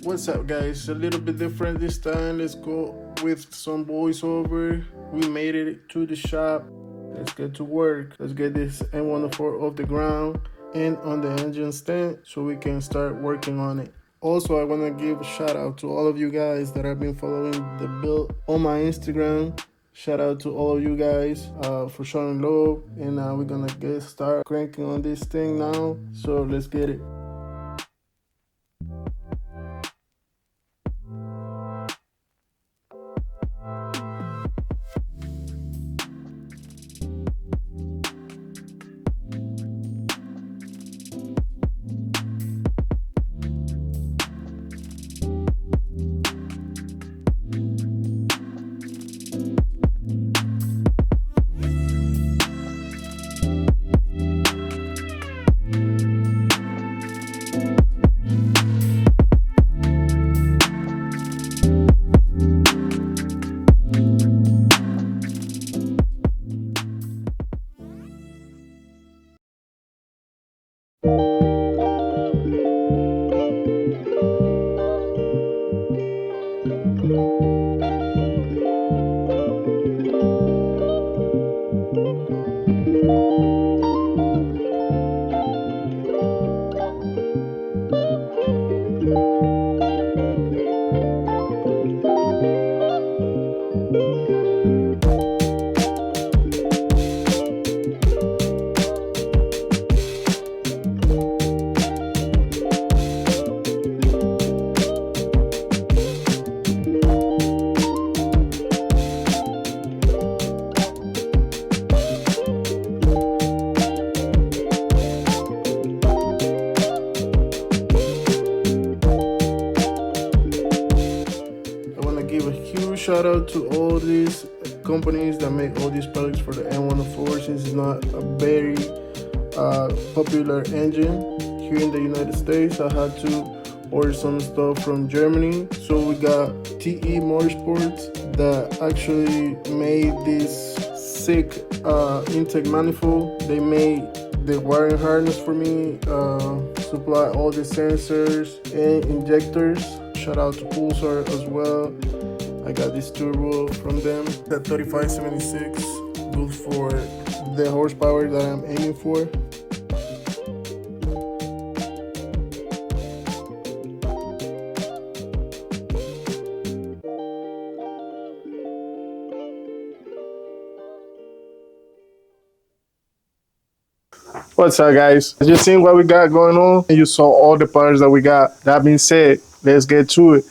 What's up, guys? A little bit different this time. Let's go with some voiceover. We made it to the shop. Let's get to work. Let's get this M104 off the ground and on the engine stand so we can start working on it. Also, I want to give a shout out to all of you guys that have been following the build on my Instagram. Shout out to all of you guys for showing love, and we're gonna start cranking on this thing now. So let's get it. Shout out to all these companies that make all these products for the M104, since it's not a very popular engine here in the United States. I had to order some stuff from Germany. So we got TE Motorsports that actually made this sick intake manifold. They made the wiring harness for me, supply all the sensors and injectors. Shout out to Pulsar as well. I got this turbo from them, that 3576, good for the horsepower that I'm aiming for. What's up, guys? Just seeing what we got going on, and you saw all the parts that we got. That being said, let's get to it.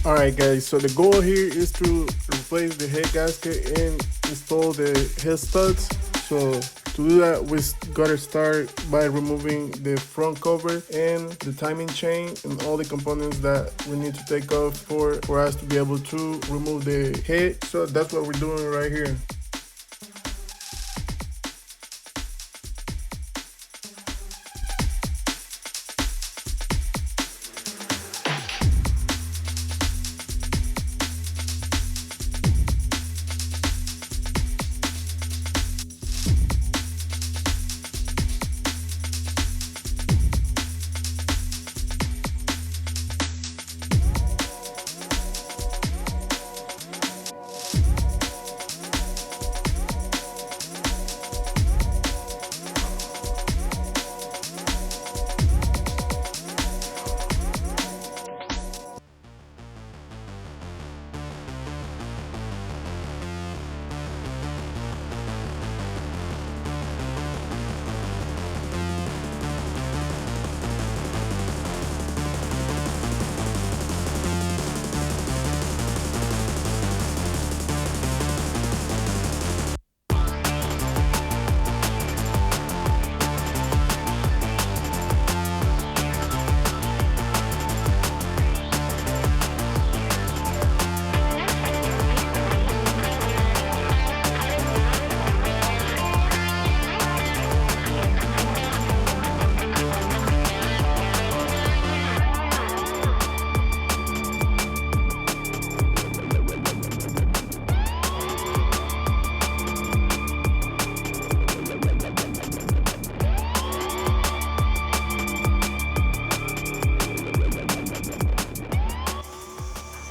Alright guys, so the goal here is to replace the head gasket and install the head studs. So to do that, we gotta start by removing the front cover and the timing chain and all the components that we need to take off for us to be able to remove the head. So that's what we're doing right here.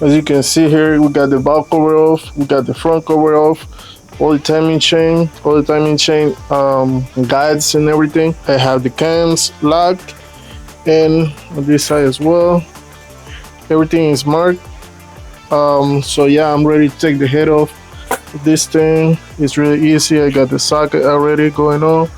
As you can see here, we got the valve cover off, we got the front cover off, all the timing chain guides and everything. I have the cams locked, and on this side as well, everything is marked. So yeah, I'm ready to take the head off. This thing is really easy. I got the socket already going on.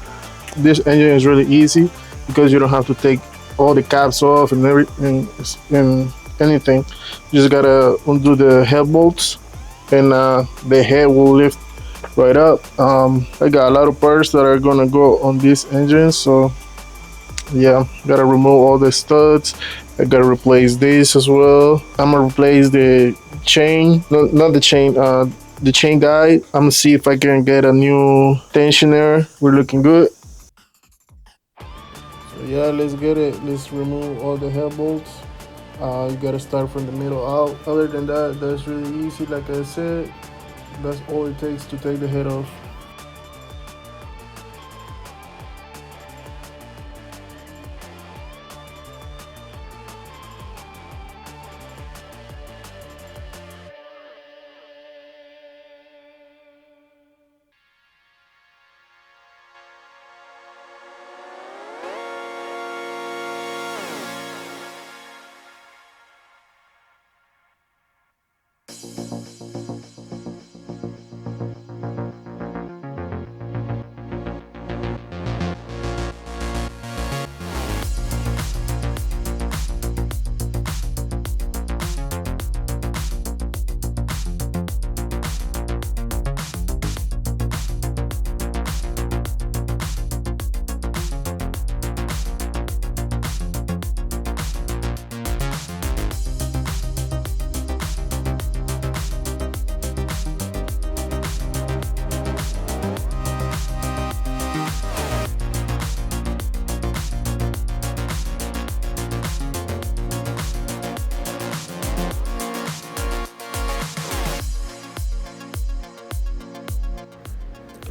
This engine is really easy because you don't have to take all the caps off and everything and anything. You just gotta undo the head bolts, and the head will lift right up. I got a lot of parts that are gonna go on this engine, so yeah, gotta remove all the studs. I gotta replace this as well. I'm gonna replace the chain, no, not the chain guide. I'm gonna see if I can get a new tensioner. We're looking good. So yeah, let's get it. Let's remove all the head bolts. You gotta start from the middle out. Other than that, that's really easy. Like I said, that's all it takes to take the head off.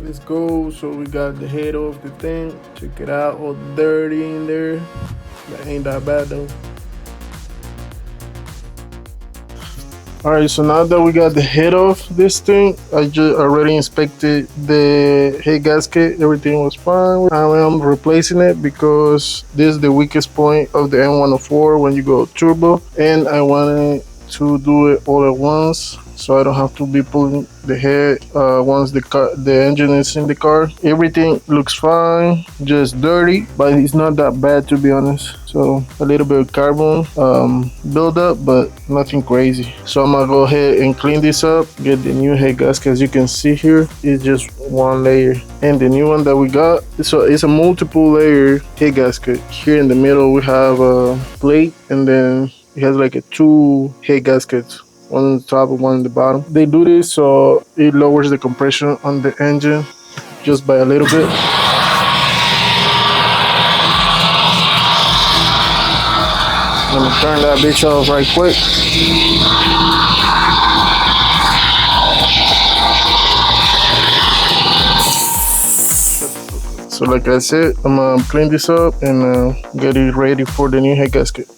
Let's go. So we got the head off the thing. Check it out, all dirty in there. That ain't that bad though. All right, so now that we got the head off this thing, I just already inspected the head gasket. Everything was fine. I am replacing it because this is the weakest point of the M104 when you go turbo, and I wanted to do it all at once so I don't have to be pulling the head once the engine is in the car. Everything looks fine, just dirty, but it's not that bad to be honest. So a little bit of carbon buildup, but nothing crazy. So I'm gonna go ahead and clean this up, get the new head gasket. As you can see here, it's just one layer, and the new one that we got, so it's a multiple layer head gasket. Here in the middle we have a plate, and then it has like a two head gaskets, one on the top and one on the bottom. They do this so it lowers the compression on the engine just by a little bit. Let me turn that bitch off right quick. So like I said, I'm gonna clean this up and get it ready for the new head gasket.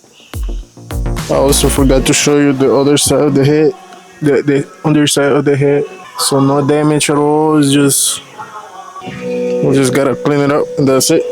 I also forgot to show you the other side of the head, the underside of the head. So no damage at all. It's just we just gotta clean it up and that's it.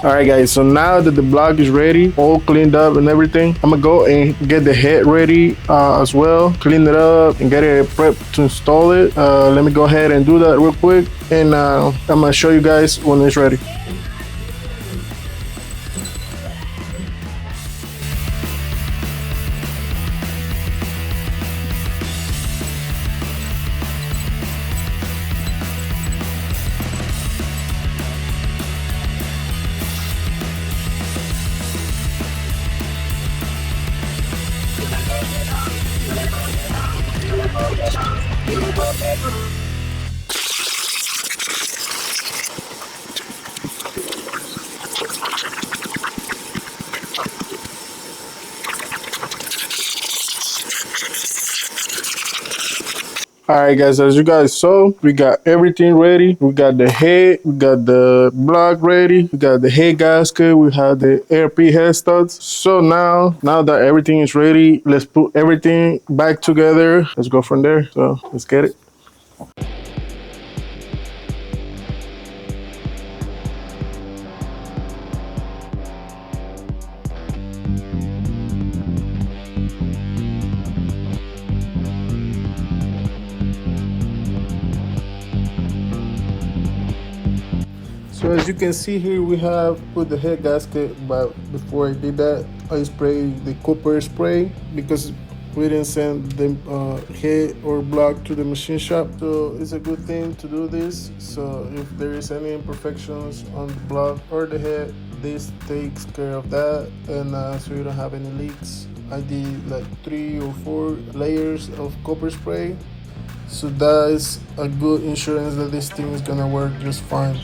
All right, guys. So now that the block is ready, all cleaned up and everything, I'm gonna go and get the head ready as well. Clean it up and get it prepped to install it. Let me go ahead and do that real quick, and I'm gonna show you guys when it's ready. All right, guys, as you guys saw, we got everything ready. We got the head, we got the block ready, we got the head gasket, we have the AirP head studs. So now that everything is ready, let's put everything back together. Let's go from there. So let's get it. So as you can see here, we have put the head gasket, but before I did that, I sprayed the copper spray because we didn't send the head or block to the machine shop. So it's a good thing to do this. So if there is any imperfections on the block or the head, this takes care of that, and so you don't have any leaks. I did like 3 or 4 layers of copper spray. So that is a good insurance that this thing is gonna work just fine.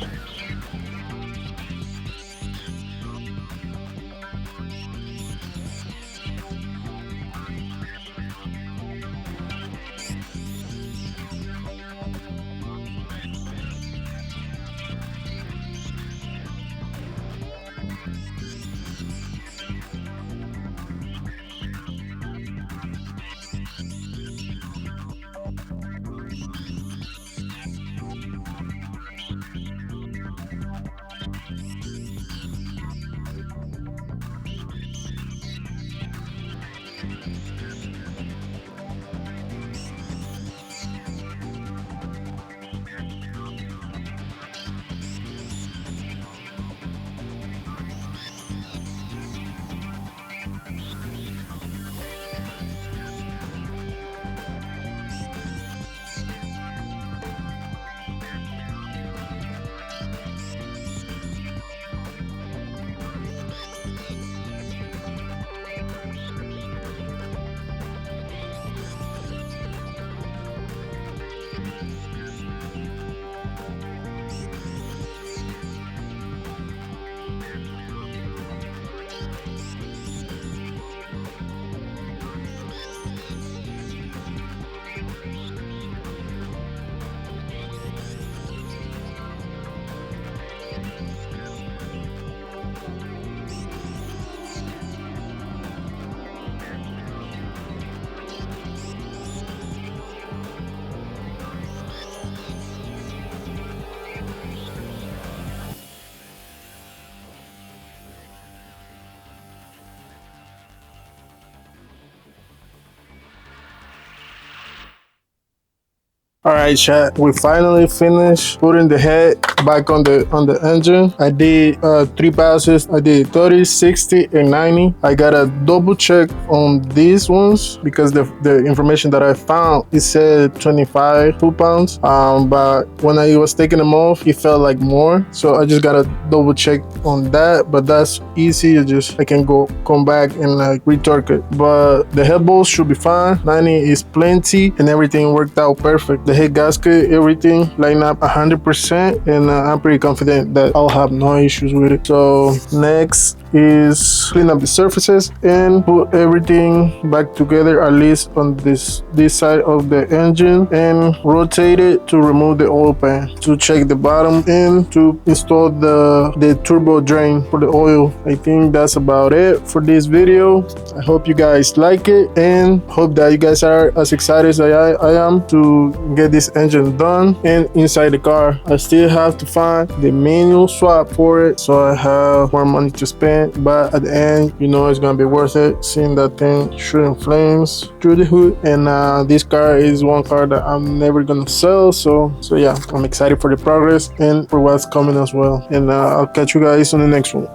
All right, chat. We finally finished putting the head back on the engine. I did 3 passes. I did 30, 60, and 90. I gotta double check on these ones because the information that I found, it said 25 foot-pounds. But when I was taking them off, it felt like more. So I just gotta double check on that. But that's easy. I can come back and like retorque it. But the head bolts should be fine. 90 is plenty, and everything worked out perfect. The head gasket, everything lined up 100%, and I'm pretty confident that I'll have no issues with it. So next is clean up the surfaces and put everything back together, at least on this side of the engine, and rotate it to remove the oil pan, to check the bottom, and to install the turbo drain for the oil. I think that's about it for this video. I hope you guys like it, and hope that you guys are as excited as I am to get this engine done. And inside the car, I still have to find the manual swap for it, so I have more money to spend, but at the end, you know, it's gonna be worth it, seeing that thing shooting flames through the hood. And this car is one car that I'm never gonna sell, so yeah, I'm excited for the progress and for what's coming as well. And I'll catch you guys on the next one.